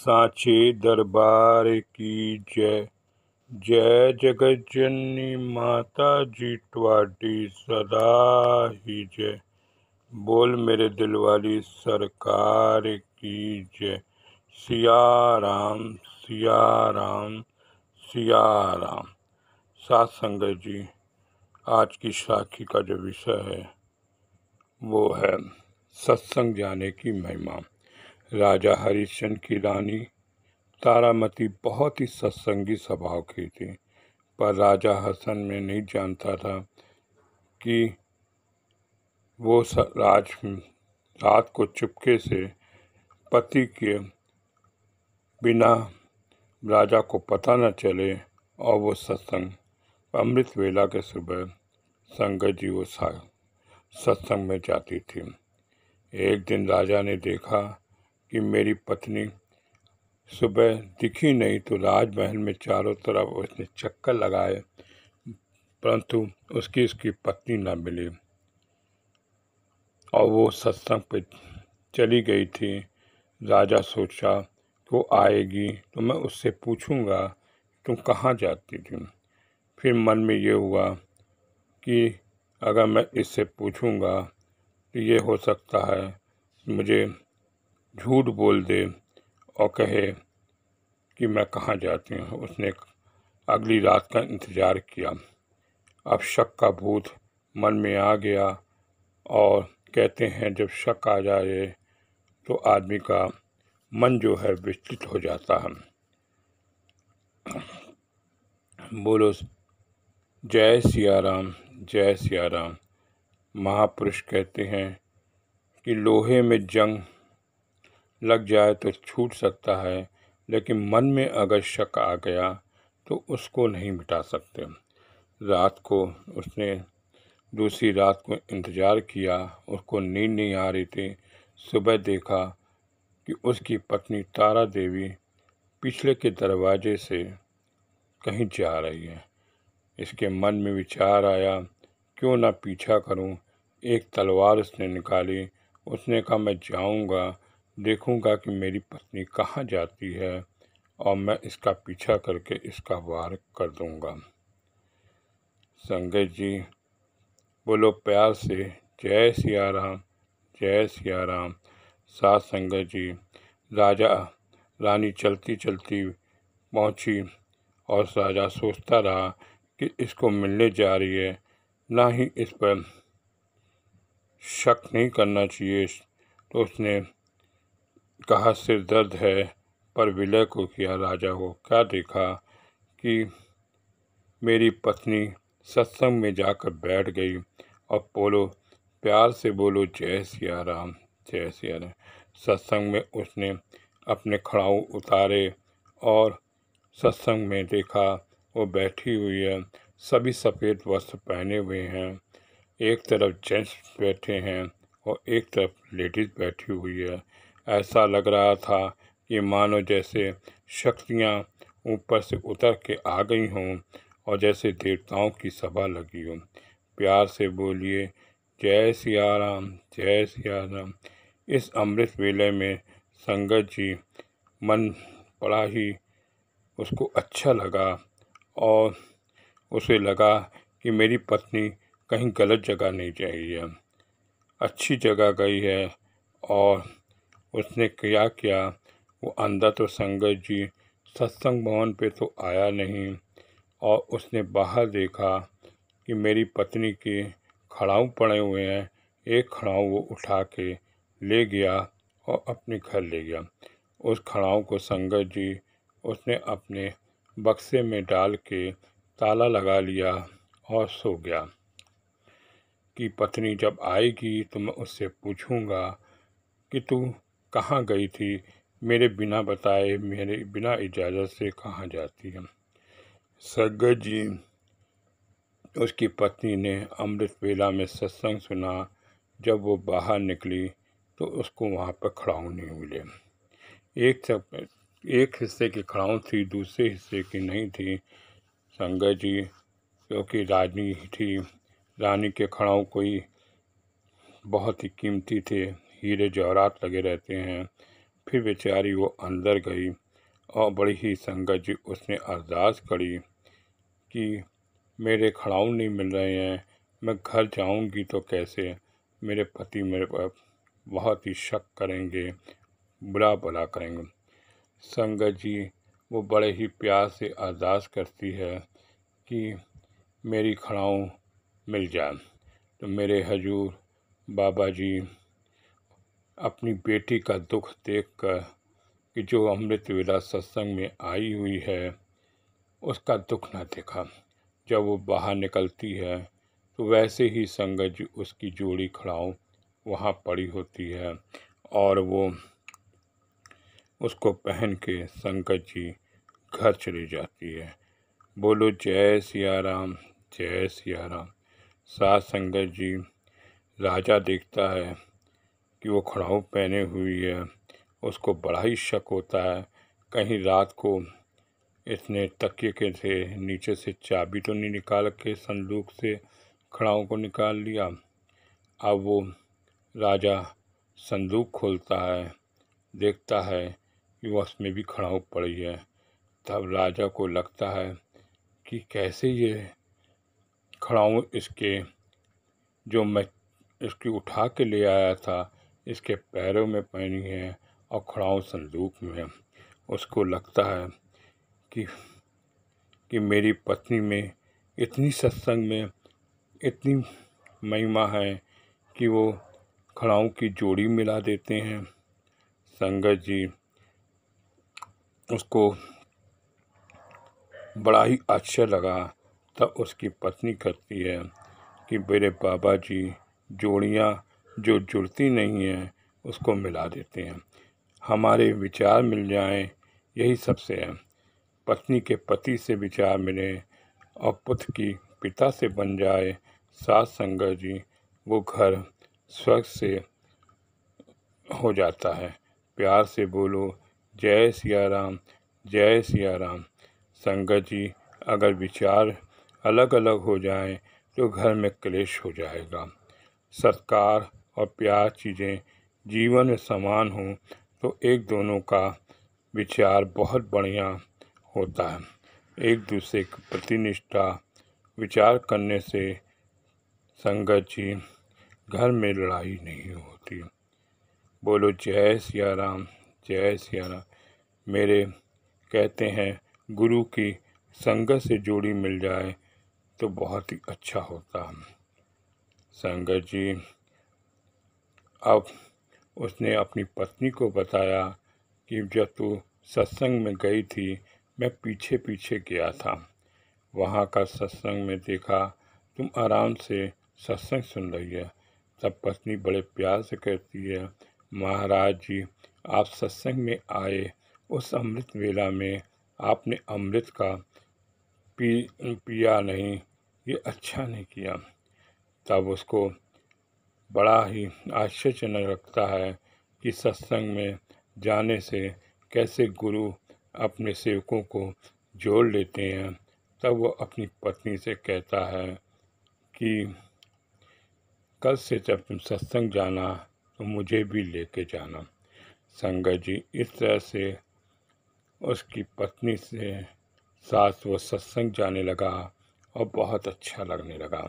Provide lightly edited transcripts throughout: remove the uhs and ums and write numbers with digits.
सांचे दरबार की जय। जय जगत जननी माता जी ट्वाडी सदा ही जय। बोल मेरे दिल वाली सरकार की जय। सिया राम सिया राम सिया राम। सात संगत जी, आज की साखी का जो विषय है वो है सत्संग जाने की महिमा। राजा हरिश्चंद्र की रानी तारामती बहुत ही सत्संगी स्वभाव की थी, पर राजा हसन में नहीं जानता था कि वो रात को चुपके से पति के बिना राजा को पता न चले और वो सत्संग अमृत वेला के सुबह संगत जी वो सत्संग में जाती थी। एक दिन राजा ने देखा कि मेरी पत्नी सुबह दिखी नहीं, तो राजमहल में चारों तरफ उसने चक्कर लगाए, परंतु उसकी पत्नी न मिली और वो सत्संग पे चली गई थी। राजा सोचा वो आएगी तो मैं उससे पूछूंगा तुम कहाँ जाती थी। फिर मन में ये हुआ कि अगर मैं इससे पूछूंगा तो ये हो सकता है मुझे झूठ बोल दे और कहे कि मैं कहाँ जाती हूँ। उसने अगली रात का इंतज़ार किया। अब शक का भूत मन में आ गया और कहते हैं जब शक आ जाए तो आदमी का मन जो है विचलित हो जाता है। बोलो जय सिया राम जय सिया राम। महापुरुष कहते हैं कि लोहे में जंग लग जाए तो छूट सकता है, लेकिन मन में अगर शक आ गया तो उसको नहीं मिटा सकते। रात को उसने दूसरी रात को इंतज़ार किया, उसको नींद नहीं आ रही थी। सुबह देखा कि उसकी पत्नी तारा देवी पिछले के दरवाजे से कहीं जा रही है। इसके मन में विचार आया क्यों ना पीछा करूं। एक तलवार उसने निकाली। उसने कहा मैं जाऊंगा, देखूंगा कि मेरी पत्नी कहाँ जाती है और मैं इसका पीछा करके इसका वार कर दूंगा। संगत जी बोलो प्यार से जय सिया राम जय सिया राम। साथ संगत जी, राजा रानी चलती चलती पहुंची और राजा सोचता रहा कि इसको मिलने जा रही है, ना ही इस पर शक नहीं करना चाहिए। तो उसने कहा सिर दर्द है, पर विलय को किया। राजा को क्या देखा कि मेरी पत्नी सत्संग में जाकर बैठ गई और बोलो प्यार से बोलो जय सिया राम जय सिया राम। सत्संग में उसने अपने खड़ाऊ उतारे और सत्संग में देखा वो बैठी हुई है। सभी सफ़ेद वस्त्र पहने हुए हैं। एक तरफ जेंट्स बैठे हैं और एक तरफ लेडीज़ बैठी हुई है। ऐसा लग रहा था कि मानो जैसे शक्तियाँ ऊपर से उतर के आ गई हों और जैसे देवताओं की सभा लगी हो। प्यार से बोलिए जय सिया राम जय सिया राम। इस अमृत वेले में संगत जी मन बड़ा ही उसको अच्छा लगा और उसे लगा कि मेरी पत्नी कहीं गलत जगह नहीं गई है, अच्छी जगह गई है। और उसने क्या किया, वो अंदर तो संगत जी सत्संग भवन पे तो आया नहीं और उसने बाहर देखा कि मेरी पत्नी के खड़ाऊ पड़े हुए हैं। एक खड़ाऊ वो उठा के ले गया और अपने घर ले गया। उस खड़ाऊ को संगत जी उसने अपने बक्से में डाल के ताला लगा लिया और सो गया कि पत्नी जब आएगी तो मैं उससे पूछूंगा कि तू कहाँ गई थी, मेरे बिना बताए मेरे बिना इजाज़त से कहाँ जाती है। संगत जी उसकी पत्नी ने अमृत वेला में सत्संग सुना। जब वो बाहर निकली तो उसको वहाँ पर खड़ाऊ नहीं मिले। एक हिस्से की खड़ाऊ थी, दूसरे हिस्से की नहीं थी। संगत जी क्योंकि रानी थी, रानी के खड़ाऊ कोई बहुत ही कीमती थे, हीरे जवाहरात लगे रहते हैं, फिर बेचारी वो अंदर गई और बड़ी ही संगत जी उसने अरदास करी कि मेरे खड़ाऊ नहीं मिल रहे हैं, मैं घर जाऊंगी तो कैसे, मेरे पति मेरे पर बहुत ही शक करेंगे, बुरा भला करेंगे। संगत जी वो बड़े ही प्यार से अरदास करती है कि मेरी खड़ाऊ मिल जाए। तो मेरे हजूर बाबा जी अपनी बेटी का दुख देखकर कि जो अमृत वेला सत्संग में आई हुई है उसका दुख न देखा। जब वो बाहर निकलती है तो वैसे ही संगत जी उसकी जोड़ी खड़ाऊ वहाँ पड़ी होती है और वो उसको पहन के संगत जी घर चली जाती है। बोलो जय सिया राम, जय सिया राम। साथ संगत जी राजा देखता है कि वो खड़ाऊ पहने हुई है, उसको बड़ा ही शक होता है कहीं रात को इसने तकिए के से नीचे से चाबी तो नहीं निकाल के संदूक से खड़ाऊ को निकाल लिया। अब वो राजा संदूक खोलता है, देखता है कि वो उसमें भी खड़ाऊ पड़ी है। तब राजा को लगता है कि कैसे ये खड़ाऊ इसके जो मैं इसकी उठा के ले आया था इसके पैरों में पहनी है और खड़ाऊ संदूक में है। उसको लगता है कि मेरी पत्नी में इतनी सत्संग में इतनी महिमा है कि वो खड़ाऊ की जोड़ी मिला देते हैं। संगत जी उसको बड़ा ही आश्चर्य लगा। तब उसकी पत्नी कहती है कि मेरे बाबा जी जोड़ियाँ जो जुड़ती नहीं हैं उसको मिला देते हैं, हमारे विचार मिल जाएं यही सबसे है। पत्नी के पति से विचार मिले और पुत्र की पिता से बन जाए। साथ संगत जी वो घर स्वर्ग से हो जाता है। प्यार से बोलो जय सिया राम, जय सिया राम। संगत जी अगर विचार अलग अलग हो जाएं तो घर में क्लेश हो जाएगा। सत्कार और प्यार चीज़ें जीवन में समान हों तो एक दोनों का विचार बहुत बढ़िया होता है। एक दूसरे की प्रतिनिष्ठा विचार करने से संगत जी घर में लड़ाई नहीं होती। बोलो जय सिया राम, जय सिया राम। मेरे कहते हैं गुरु की संगत से जोड़ी मिल जाए तो बहुत ही अच्छा होता है। संगत जी अब उसने अपनी पत्नी को बताया कि जब तू सत्संग में गई थी मैं पीछे पीछे गया था, वहाँ का सत्संग में देखा तुम आराम से सत्संग सुन रही है। तब पत्नी बड़े प्यार से कहती है महाराज जी आप सत्संग में आए, उस अमृत वेला में आपने अमृत का पिया नहीं, ये अच्छा नहीं किया। तब उसको बड़ा ही आश्चर्यजनक लगता है कि सत्संग में जाने से कैसे गुरु अपने सेवकों को जोड़ लेते हैं। तब वो अपनी पत्नी से कहता है कि कल से जब तुम सत्संग जाना तो मुझे भी लेके जाना। संगत जी इस तरह से उसकी पत्नी से साथ वो सत्संग जाने लगा और बहुत अच्छा लगने लगा।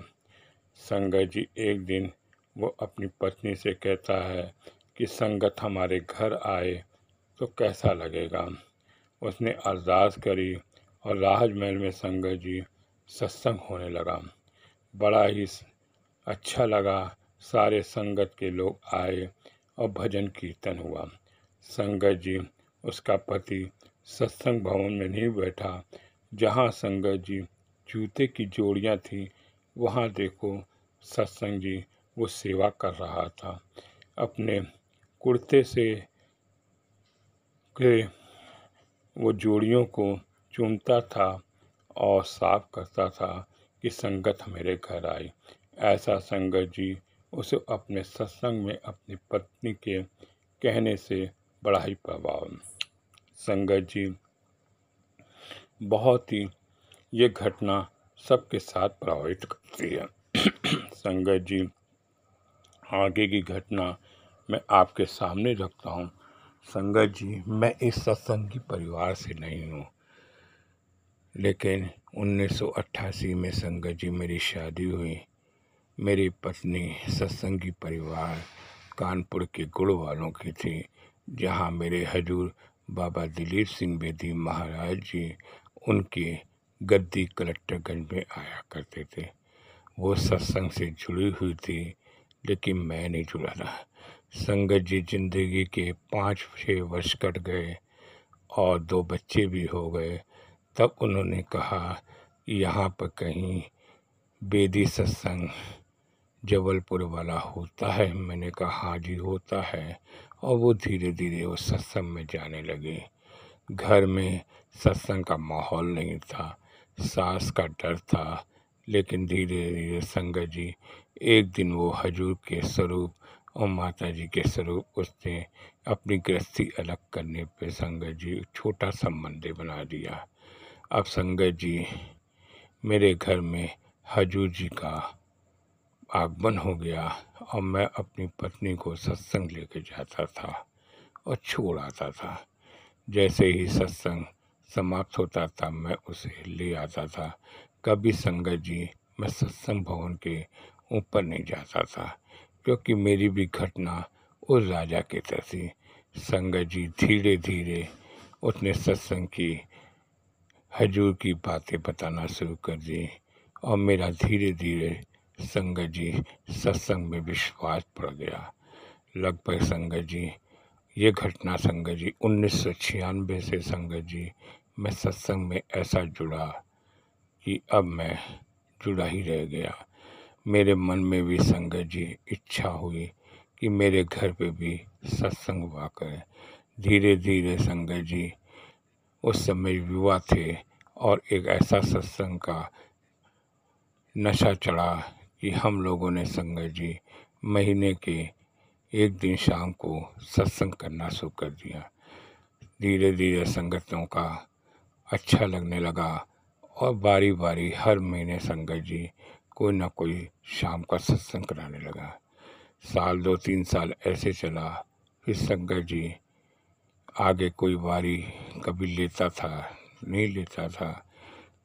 संगत जी एक दिन वो अपनी पत्नी से कहता है कि संगत हमारे घर आए तो कैसा लगेगा। उसने अरदास करी और राजमहल में संगत जी सत्संग होने लगा। बड़ा ही अच्छा लगा, सारे संगत के लोग आए और भजन कीर्तन हुआ। संगत जी उसका पति सत्संग भवन में नहीं बैठा, जहाँ संगत जी जूते की जोड़ियाँ थी वहाँ देखो सत्संग जी वो सेवा कर रहा था। अपने कुर्ते से के वो जोड़ियों को चूमता था और साफ करता था कि संगत मेरे घर आई। ऐसा संगत जी उसे अपने सत्संग में अपनी पत्नी के कहने से बड़ा ही प्रभाव। संगत जी बहुत ही ये घटना सबके साथ प्रभावित करती है। संगत जी आगे की घटना मैं आपके सामने रखता हूँ। संगत जी, मैं इस सत्संगी परिवार से नहीं हूँ, लेकिन 1988 में संगत जी मेरी शादी हुई। मेरी पत्नी सत्संगी परिवार कानपुर के गुड़ वालों की थी, जहाँ मेरे हजूर बाबा दिलीप सिंह बेदी महाराज जी उनके गद्दी कलेक्टरगंज में आया करते थे। वो सत्संग से जुड़ी हुई थी, लेकिन मैं नहीं जुड़ा था। संगत जी जिंदगी के 5-6 वर्ष कट गए और 2 बच्चे भी हो गए। तब उन्होंने कहा कि यहाँ पर कहीं बेदी सत्संग जबलपुर वाला होता है। मैंने कहा हाँ जी होता है, और वो धीरे धीरे उस सत्संग में जाने लगे। घर में सत्संग का माहौल नहीं था, सास का डर था, लेकिन धीरे धीरे संगत जी एक दिन वो हजूर के स्वरूप और माता जी के स्वरूप उसने अपनी गृहस्थी अलग करने पे संगत जी छोटा सा मंदिर बना दिया। अब संगत जी मेरे घर में हजूर जी का आगमन हो गया और मैं अपनी पत्नी को सत्संग लेके जाता था और छोड़ आता था। जैसे ही सत्संग समाप्त होता था मैं उसे ले आता था। कभी संगत जी मैं सत्संग भवन के ऊपर नहीं जाता था, क्योंकि मेरी भी घटना उस राजा की तरह थी। संगत जी धीरे धीरे उसने सत्संग की हजूर की बातें बताना शुरू कर दी, और मेरा धीरे धीरे संगत जी सत्संग में विश्वास पड़ गया। लगभग संगत जी ये घटना संगत जी 1996 से संगत जी मैं सत्संग में ऐसा जुड़ा कि अब मैं जुड़ा ही रह गया। मेरे मन में भी संगत जी इच्छा हुई कि मेरे घर पे भी सत्संग हुआ करे। धीरे धीरे संगत जी उस समय युवा थे और एक ऐसा सत्संग का नशा चढ़ा कि हम लोगों ने संगत जी महीने के एक दिन शाम को सत्संग करना शुरू कर दिया। धीरे धीरे संगतों का अच्छा लगने लगा और बारी बारी हर महीने संगत जी कोई ना कोई शाम का सत्संग कराने लगा। साल 2-3 साल ऐसे चला। फिर संगत जी आगे कोई बारी कभी लेता था, नहीं लेता था,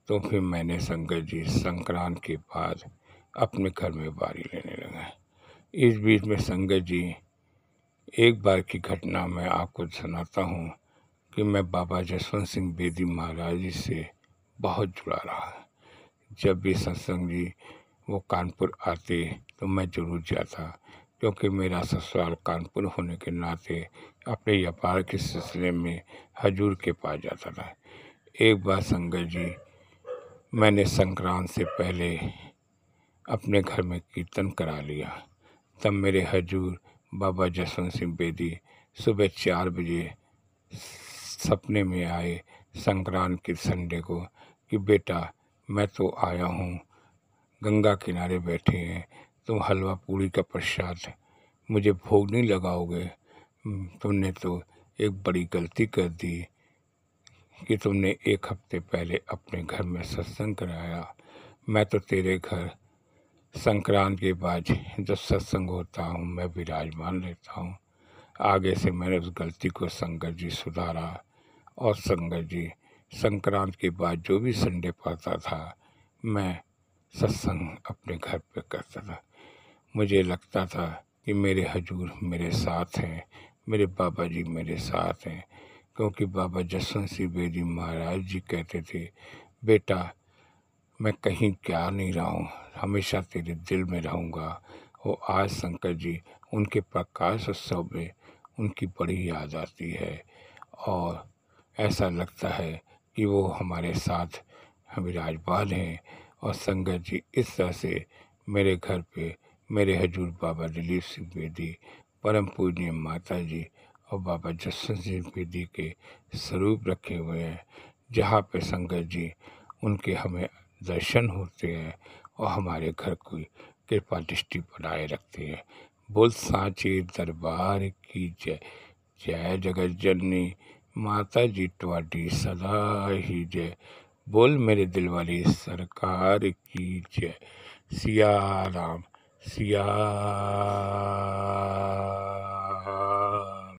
तो फिर मैंने संगत जी संक्रांत के बाद अपने घर में बारी लेने लगा। इस बीच में संगत जी एक बार की घटना मैं आपको सुनाता हूँ कि मैं बाबा जसवंत सिंह बेदी महाराज जी से बहुत जुड़ा रहा। जब भी सत्संग जी वो कानपुर आते तो मैं जरूर जाता, क्योंकि मेरा ससुराल कानपुर होने के नाते अपने व्यापार के सिलसिले में हजूर के पास जाता था। एक बार संगत जी मैंने संक्रांत से पहले अपने घर में कीर्तन करा लिया। तब मेरे हजूर बाबा जसवंत सिंह बेदी सुबह 4 बजे सपने में आए संक्रांत के संडे को कि बेटा मैं तो आया हूँ, गंगा किनारे बैठे हैं, तुम हलवा पूड़ी का प्रसाद मुझे भोग नहीं लगाओगे? तुमने तो एक बड़ी गलती कर दी कि तुमने 1 हफ्ते पहले अपने घर में सत्संग कराया। मैं तो तेरे घर संक्रांत के बाद जब सत्संग होता हूँ मैं विराजमान रहता हूँ। आगे से मैंने उस गलती को संगत जी सुधारा, और संगत जी संक्रांत के बाद जो भी संडे पड़ता था मैं सत्संग अपने घर पे करता था। मुझे लगता था कि मेरे हजूर मेरे साथ हैं, मेरे बाबा जी मेरे साथ हैं, क्योंकि बाबा जसवंत सिंह बेदी महाराज जी कहते थे बेटा मैं कहीं जा नहीं रहा हूँ, हमेशा तेरे दिल में रहूँगा। वो आज शंकर जी उनके प्रकाश उत्सव में उनकी बड़ी याद आती है, और ऐसा लगता है कि वो हमारे साथ विराजमान हैं। और संगत जी इस तरह से मेरे घर पे मेरे हजूर बाबा दिलीप सिंह बेदी, परम पूज्य माता जी और बाबा जसवंत सिंह बेदी के स्वरूप रखे हुए हैं, जहाँ पे संगत जी उनके हमें दर्शन होते हैं और हमारे घर की कृपा दृष्टि बनाए रखते हैं। बोल सांचे दरबार की जय। जय जगत जननी माता जी ट्वाडी सदा ही जय। बोल मेरे दिल वाली सरकार की जय। सिया राम सिया